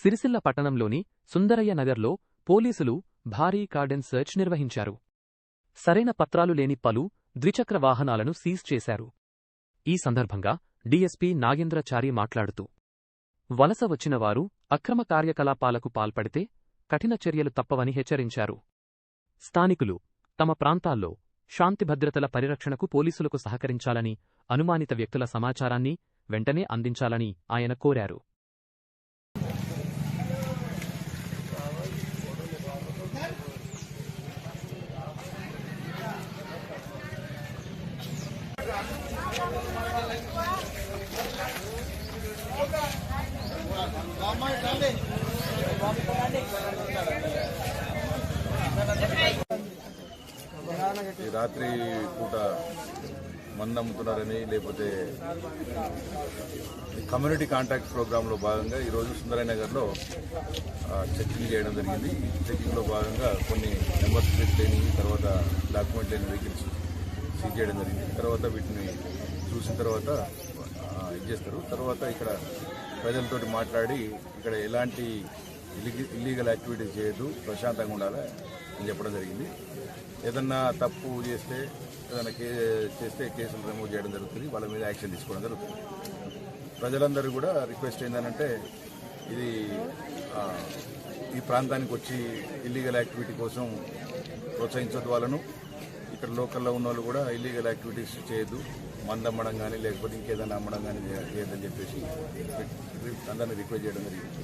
సిరిసిల్ల పట్టణంలోని సుందరయ్య నగర్లో పోలీసులు భారీ కార్డెన్ సెర్చ్ నిర్వహించారు. సరైన పత్రాలు లేని పలు ద్విచక్ర వాహనాలను సీజ్ చేశారు. ఈ సందర్భంగా డీఎస్పీ నాగేంద్రచారి మాట్లాడుతూ, వలస వచ్చినవారు అక్రమ కార్యకలాపాలకు పాల్పడితే కఠిన చర్యలు తప్పవని హెచ్చరించారు. స్థానికులు తమ ప్రాంతాల్లో శాంతిభద్రతల పరిరక్షణకు పోలీసులకు సహకరించాలని, అనుమానిత వ్యక్తుల సమాచారాన్ని వెంటనే అందించాలని ఆయన కోరారు. ఈ రాత్రి పూట మందు అమ్ముతున్నారని, లేకపోతే కమ్యూనిటీ కాంటాక్ట్ ప్రోగ్రాంలో భాగంగా ఈరోజు సుందరయ్య నగర్లో చెకింగ్ చేయడం జరిగింది. చెకింగ్లో భాగంగా కొన్ని నెంబర్ ప్లేట్ లేని, తర్వాత డాక్యుమెంట్ లేని వెహికల్స్ సీజ్ చేయడం జరిగింది. తర్వాత వీటిని చూసిన తర్వాత ఇది చేస్తారు. తర్వాత ఇక్కడ ప్రజలతోటి మాట్లాడి ఇక్కడ ఎలాంటి ఇల్లీగల్ యాక్టివిటీస్ చేయొద్దు, ప్రశాంతంగా ఉండాలి అని చెప్పడం జరిగింది. ఏదన్నా తప్పు చేస్తే, ఏదైనా చేస్తే కేసులు రిమూవ్ చేయడం జరుగుతుంది, వాళ్ళ మీద యాక్షన్ తీసుకోవడం జరుగుతుంది. ప్రజలందరూ కూడా రిక్వెస్ట్ ఏంటంటే, ఇది ఈ ప్రాంతానికి వచ్చి ఇల్లీగల్ యాక్టివిటీ కోసం ప్రోత్సహించొద్దు వాళ్ళను. ఇక్కడ లోకల్లో ఉన్న వాళ్ళు కూడా ఇల్లీగల్ యాక్టివిటీస్ చేయొద్దు, మందు అమ్మడం కానీ లేకపోతే ఇంకేదైనా అమ్మడం కానీ చేయొద్దని చెప్పేసి అందరినీ రిక్వెస్ట్ చేయడం జరిగింది.